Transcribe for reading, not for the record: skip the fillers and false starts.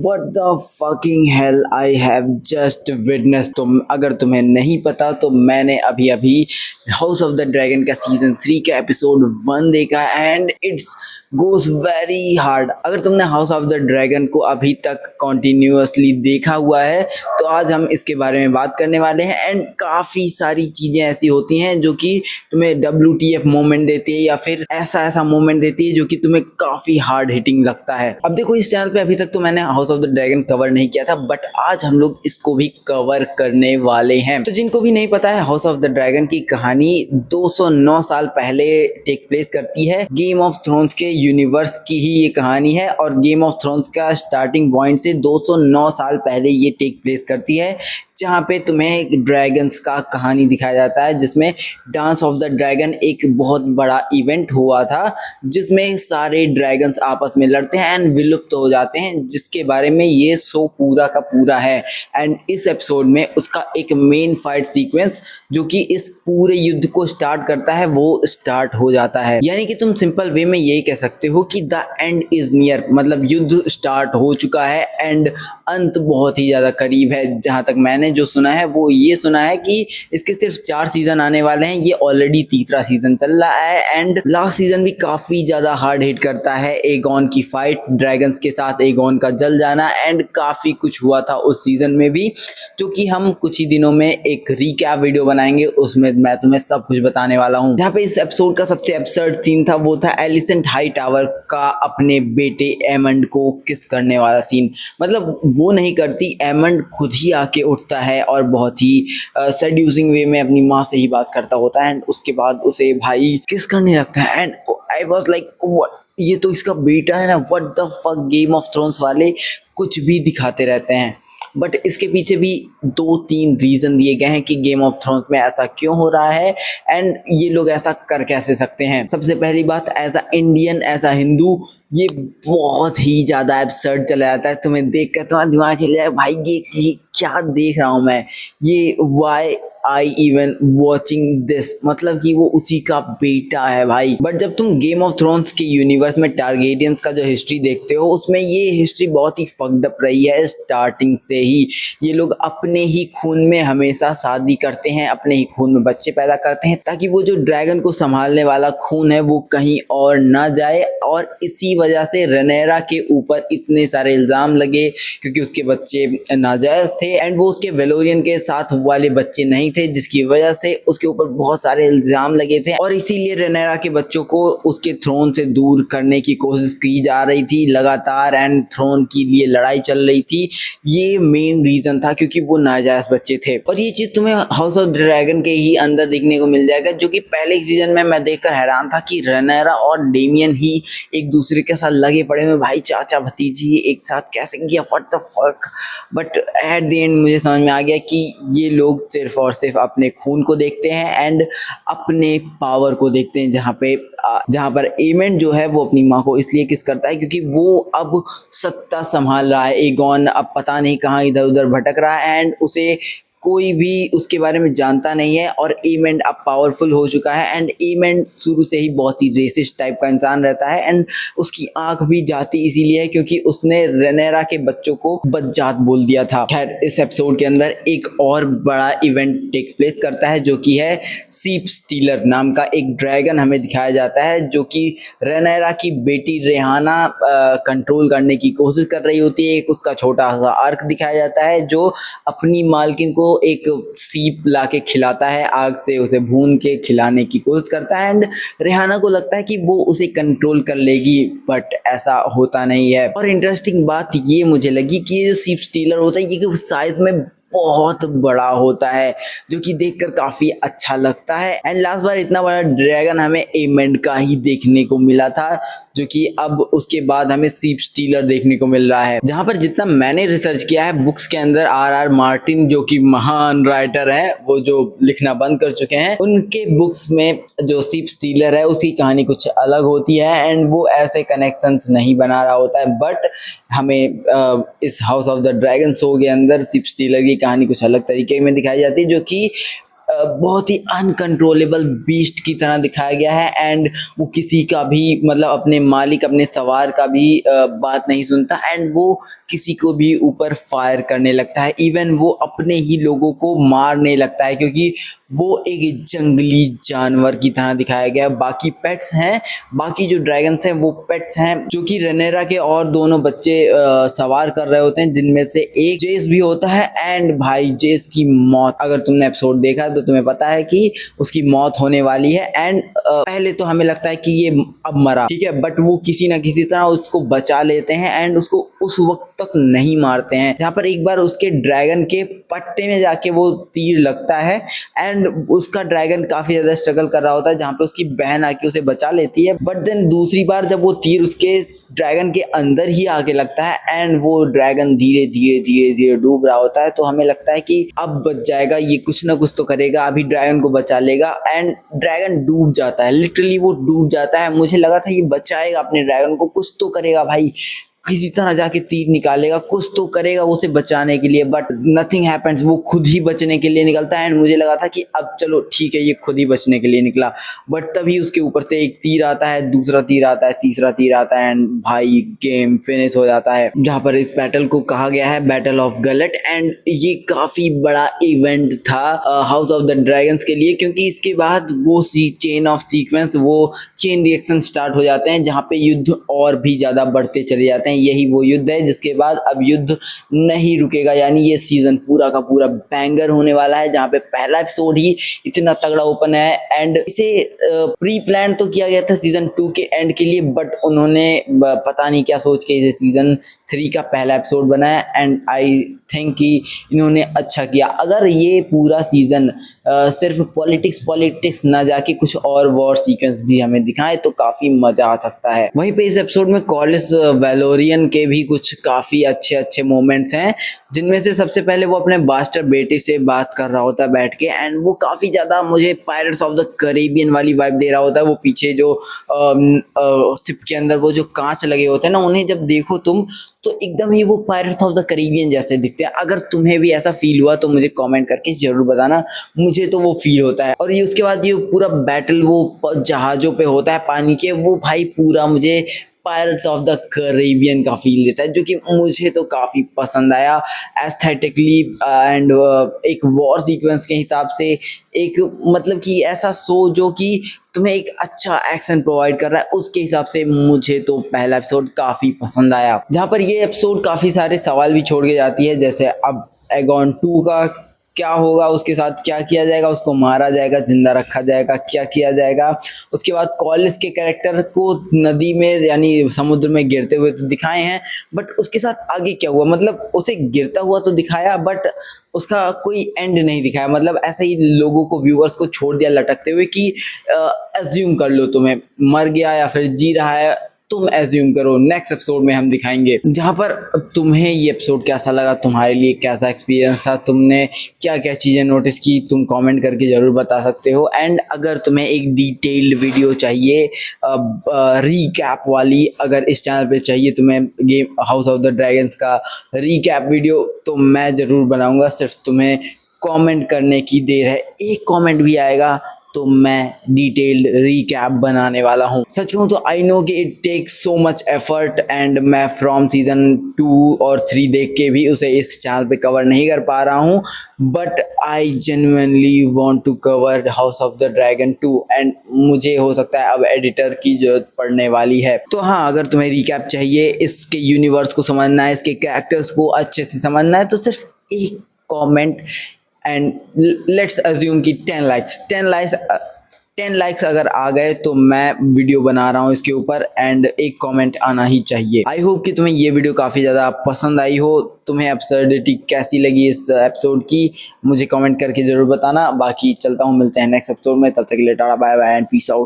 What the fucking hell I have just witnessed। अगर तुम्हें नहीं पता तो मैंने अभी अभी हाउस ऑफ द ड्रैगन का सीजन 3 का एपिसोड 1 देखा and it's goes very hard. अगर तुमने हाउस ऑफ द ड्रैगन को अभी तक कॉन्टिन्यूसली देखा हुआ है तो आज हम इसके बारे में बात करने वाले हैं। एंड काफ़ी सारी चीज़ें ऐसी होती हैं जो कि तुम्हें WTF मोमेंट देती है या फिर ऐसा मोमेंट देती है जो कि तुम्हें काफ़ी हार्ड हिटिंग लगता है। अब देखो, इस चैनल पे अभी तक तो मैंने house of the dragon cover नहीं किया था, बट आज हम लोग इसको भी कवर करने वाले हैं। तो जिनको भी नहीं पता है, हाउस ऑफ द ड्रैगन की कहानी 209 साल पहले टेक प्लेस करती है। गेम ऑफ थ्रोन्स के यूनिवर्स की ही ये कहानी है और गेम ऑफ थ्रोन्स का स्टार्टिंग पॉइंट से 209 साल पहले ये टेक प्लेस करती है, जहाँ पे तुम्हें एक ड्रैगन्स का कहानी दिखाया जाता है, जिसमें डांस ऑफ द ड्रैगन एक बहुत बड़ा इवेंट हुआ था जिसमें सारे ड्रैगन्स आपस में लड़ते हैं एंड विलुप्त हो जाते हैं, जिसके बारे में ये शो पूरा का पूरा है। एंड इस एपिसोड में उसका एक मेन फाइट सीक्वेंस जो कि इस पूरे युद्ध को स्टार्ट करता है वो स्टार्ट हो जाता है। यानी कि तुम सिंपल वे में यही कह सकते हो कि द एंड इज नियर, मतलब युद्ध स्टार्ट हो चुका है एंड अंत बहुत ही ज़्यादा करीब है। जहाँ तक मैंने जो सुना है वो ये सुना है कि इसके सिर्फ 4 सीजन आने वाले हैं, ये ऑलरेडी तीसरा सीजन चल रहा है एंड लास्ट सीजन भी काफ़ी ज़्यादा हार्ड हिट करता है। एगॉन की फाइट ड्रैगन्स के साथ, एगॉन का जल जाना एंड काफ़ी कुछ हुआ था उस सीजन में भी, जो कि हम कुछ ही दिनों में एक रिकैप वीडियो बनाएंगे, उसमें मैं तुम्हें सब कुछ बताने वाला हूँ। जहाँ पे इस एपिसोड का सबसे एब्सर्ड सीन था वो था एलिसेंट हाईटावर का अपने बेटे एमंड को किस करने वाला सीन। मतलब वो नहीं करती, एमंड खुद ही आके उठता है और बहुत ही सेड्यूसिंग वे में अपनी माँ से ही बात करता होता है एंड उसके बाद उसे भाई किस करने लगता है and I was like what, ये तो इसका बेटा है ना। What the fuck, game of thrones वाले कुछ भी दिखाते रहते हैं, बट इसके पीछे भी 2-3 रीज़न दिए गए हैं कि गेम ऑफ थ्रोन्स में ऐसा क्यों हो रहा है एंड ये लोग ऐसा कर कैसे सकते हैं। सबसे पहली बात, as a Indian, as a Hindu, ये बहुत ही ज़्यादा एब्सर्ड चला जाता है। तुम्हें देख कर तुम्हारा दिमाग हिल जाए, भाई ये क्या देख रहा हूँ मैं, ये why I even watching this, मतलब कि वो उसी का बेटा है भाई। बट जब तुम गेम ऑफ थ्रोन्स के यूनिवर्स में टारगेरियंस का जो हिस्ट्री देखते हो उसमें ये हिस्ट्री बहुत ही फक्ड अप रही है। स्टार्टिंग से ही ये लोग अपने ही खून में हमेशा शादी करते हैं, अपने ही खून में बच्चे पैदा करते हैं ताकि वो जो ड्रैगन को संभालने वाला खून है वो कहीं और ना जाए। और इसी वजह से रेनेरा के ऊपर इतने सारे इल्ज़ाम लगे क्योंकि उसके बच्चे नाजायज़ थे एंड वो उसके वेलोरियन के साथ वाले बच्चे नहीं थे, जिसकी वजह से उसके ऊपर बहुत सारे इल्जाम लगे थे और इसीलिए रेनेरा के बच्चों को उसके थ्रोन से दूर करने की कोशिश की जा रही थी लगातार एंड थ्रोन के लिए लड़ाई चल रही थी। ये मेन रीजन था क्योंकि वो नाजायज बच्चे थे और ये चीज तुम्हें हाउस ऑफ ड्रैगन के ही अंदर देखने को मिल जाएगा, जो कि पहले सीजन में मैं देखकर हैरान था कि रेनेरा और डेमियन ही एक दूसरे के साथ लगे पड़े हुए, भाई चाचा भतीजी एक साथ कैसे किया, what the fuck. But at the end मुझे समझ में आ गया कि ये लोग सिर्फ और सिर्फ अपने खून को देखते हैं एंड अपने पावर को देखते हैं। जहाँ पर एमेंट जो है वो अपनी माँ को इसलिए किस करता है क्योंकि वो अब सत्ता संभाल रहा है। एगॉन अब पता नहीं कहाँ इधर उधर भटक रहा है एंड उसे कोई भी उसके बारे में जानता नहीं है और एमेंट अब पावरफुल हो चुका है एंड एमेंट शुरू से ही बहुत ही रेसिस्ट टाइप का इंसान रहता है एंड उसकी आंख भी जाती इसीलिए है क्योंकि उसने रेनेरा के बच्चों को बदजात बोल दिया था। खैर, इस एपिसोड के अंदर एक और बड़ा इवेंट टेक प्लेस करता है जो कि है सीप स्टीलर नाम का एक ड्रैगन हमें दिखाया जाता है, जो कि रेनेरा की बेटी रेहाना कंट्रोल करने की कोशिश कर रही होती है। एक उसका छोटा सा आर्क दिखाया जाता है जो अपनी मालकिन को एक सीप लाके खिलाता है, आग से उसे भून के खिलाने की कोशिश करता है एंड रेहाना को लगता है कि वो उसे कंट्रोल कर लेगी, बट ऐसा होता नहीं है। और इंटरेस्टिंग बात ये मुझे लगी कि ये जो सीप स्टीलर होता है ये साइज में बहुत बड़ा होता है, जो कि देखकर काफी अच्छा लगता है एंड लास्ट बार इतना बड़ा ड्रैगन हमें एमेंड का ही देखने को मिला था, जो कि अब उसके बाद हमें सीप स्टीलर देखने को मिल रहा है। जहां पर जितना मैंने रिसर्च किया है बुक्स के अंदर, R.R. मार्टिन जो कि महान राइटर है, वो जो लिखना बंद कर चुके हैं, उनके बुक्स में जो सीप स्टीलर है उसकी कहानी कुछ अलग होती है एंड वो ऐसे कनेक्शंस नहीं बना रहा होता है। बट हमें इस house of the dragon show के अंदर सीप स्टीलर की कहानी कुछ अलग तरीके में दिखाई जाती है, जो कि बहुत ही अनकंट्रोलेबल बीस्ट की तरह दिखाया गया है एंड वो किसी का भी मतलब अपने मालिक अपने सवार का भी बात नहीं सुनता एंड वो किसी को भी ऊपर फायर करने लगता है, इवन वो अपने ही लोगों को मारने लगता है क्योंकि वो एक जंगली जानवर की तरह दिखाया गया है। बाकी पेट्स हैं, बाकी जो ड्रैगन्स हैं वो पेट्स हैं जो कि रनेरा के और दोनों बच्चे सवार कर रहे होते हैं, जिनमें से एक जेस भी होता है एंड भाई जेस की मौत, अगर तुमने एपिसोड देखा है तो तुम्हें पता है कि उसकी मौत होने वाली है एंड पहले तो हमें लगता है कि ये अब मरा, ठीक है, बट वो किसी ना किसी तरह उसको बचा लेते हैं एंड उसको उस वक्त तक नहीं मारते हैं, जहां पर एक बार उसके ड्रैगन के पट्टे में जाके वो तीर लगता है एंड उसका ड्रैगन काफी ज्यादा स्ट्रगल कर रहा होता है, जहां पे उसकी बहन आके उसे बचा लेती है। बट देन दूसरी बार जब वो तीर उसके ड्रैगन के अंदर ही आके लगता है एंड वो ड्रैगन धीरे धीरे धीरे धीरे डूब रहा होता है, तो हमें लगता है कि अब बच जाएगा, ये कुछ ना कुछ तो करेगा, अभी ड्रैगन को बचा लेगा एंड ड्रैगन डूब जाता है, लिटरली वो डूब जाता है। मुझे लगा था ये बचाएगा अपने ड्रैगन को, कुछ तो करेगा भाई, किसी तरह जाके तीर निकालेगा, कुछ तो करेगा उसे बचाने के लिए, बट नथिंग हैपेंस, वो खुद ही बचने के लिए निकलता है एंड मुझे लगा था कि अब चलो ठीक है ये खुद ही बचने के लिए निकला, बट तभी उसके ऊपर से एक तीर आता है, दूसरा तीर आता है, तीसरा तीर आता है एंड भाई गेम फिनिश हो जाता है, जहां पर इस बैटल को कहा गया है बैटल ऑफ गलट एंड ये काफी बड़ा इवेंट था हाउस ऑफ द ड्रैगन्स के लिए, क्योंकि इसके बाद वो चेन ऑफ सीक्वेंस, वो चेन रिएक्शन स्टार्ट हो जाते हैं जहां पे युद्ध और भी ज्यादा बढ़ते चले जाते हैं। यही वो युद्ध है जिसके बाद अब युद्ध नहीं रुकेगा, यानी ये सीजन पूरा का पूरा बैंगर होने वाला है, जहां पे पहला एपिसोड ही इतना तगड़ा ओपन है एंड इसे प्री प्लान तो किया गया था सीजन 2 के एंड के लिए, बट उन्होंने पता नहीं क्या सोच के इसे सीजन 3 का पहला एपिसोड बनाया एंड आई थिंक कि इन्होंने अच्छा किया। अगर ये पूरा सीजन सिर्फ पॉलिटिक्स ना जाके कुछ और वॉर सीक्वेंस भी हमें दिखाए तो काफी मजा आ सकता है। वहीं पे इस एपिसोड में कॉलिस वैलोरियन के भी कुछ काफी अच्छे अच्छे मोमेंट्स हैं, जिनमें से सबसे पहले वो अपने बास्टर बेटे से बात कर रहा होता है बैठ के एंड वो काफी ज्यादा मुझे पायरेट्स ऑफ द कैरिबियन वाली वाइब दे रहा होता है। वो पीछे जो शिप के अंदर वो जो कांच लगे होते हैं ना, उन्हें जब देखो तुम तो एकदम ही वो पायरेट्स ऑफ द कैरिबियन जैसे दिखते हैं। अगर तुम्हें भी ऐसा फील हुआ तो मुझे कमेंट करके जरूर बताना, मुझे तो वो फील होता है। और ये उसके बाद ये पूरा बैटल वो जहाजों पे होता है पानी के, वो भाई पूरा मुझे पायरेट्स ऑफ द कैरिबियन का फील देता है, जो कि मुझे तो काफी पसंद आया एस्थेटिकली एंड एक वॉर सीक्वेंस के हिसाब से, एक मतलब कि ऐसा शो जो कि तुम्हें एक अच्छा एक्शन प्रोवाइड कर रहा है, उसके हिसाब से मुझे तो पहला एपिसोड काफी पसंद आया। जहां पर ये एपिसोड काफी सारे सवाल भी छोड़ के जाती है, जैसे अब एगॉन 2 का क्या होगा, उसके साथ क्या किया जाएगा, उसको मारा जाएगा, जिंदा रखा जाएगा, क्या किया जाएगा। उसके बाद कॉलिस के कैरेक्टर को नदी में यानी समुद्र में गिरते हुए तो दिखाए हैं, बट उसके साथ आगे क्या हुआ, मतलब उसे गिरता हुआ तो दिखाया बट उसका कोई एंड नहीं दिखाया, मतलब ऐसे ही लोगों को, व्यूअर्स को छोड़ दिया लटकते हुए कि एज्यूम कर लो तुम्हें मर गया या फिर जी रहा है, तुम एज्यूम करो, नेक्स्ट एपिसोड में हम दिखाएंगे। जहां पर तुम्हें ये एपिसोड कैसा लगा, तुम्हारे लिए कैसा एक्सपीरियंस था, तुमने क्या क्या चीजें नोटिस की, तुम कमेंट करके जरूर बता सकते हो। एंड अगर तुम्हें एक डिटेल्ड वीडियो चाहिए रीकैप वाली, अगर इस चैनल पे चाहिए तुम्हें game house of the dragons का रीकैप वीडियो, तो मैं जरूर बनाऊंगा, सिर्फ तुम्हें कमेंट करने की देर है। एक कमेंट भी आएगा तो मैं डिटेल्ड रीकैप बनाने वाला हूँ। सच कहूँ तो आई नो कि it takes so much effort and मैं फ्रॉम सीजन 2 और 3 देख के भी उसे इस चैनल पे कवर नहीं कर पा रहा हूँ, but I genuinely want to cover house of the dragon 2 and मुझे हो सकता है अब एडिटर की जरूरत पड़ने वाली है। तो हाँ, अगर तुम्हें रीकैप चाहिए, इसके यूनिवर्स को समझना है, इसके कैरेक्टर्स को अच्छे से समझना है, तो सिर्फ एक कमेंट एंड लेट्स अज्यूम कि 10 लाइक्स अगर आ गए तो मैं वीडियो बना रहा हूँ इसके ऊपर एंड एक कमेंट आना ही चाहिए। आई होप कि तुम्हें ये वीडियो काफ़ी ज़्यादा पसंद आई हो। तुम्हें एब्सर्डिटी कैसी लगी इस एपिसोड की, मुझे कमेंट करके ज़रूर बताना। बाकी चलता हूँ, मिलते हैं नेक्स्ट एपिसोड में, तब तक के लिए tata bye bye and peace out.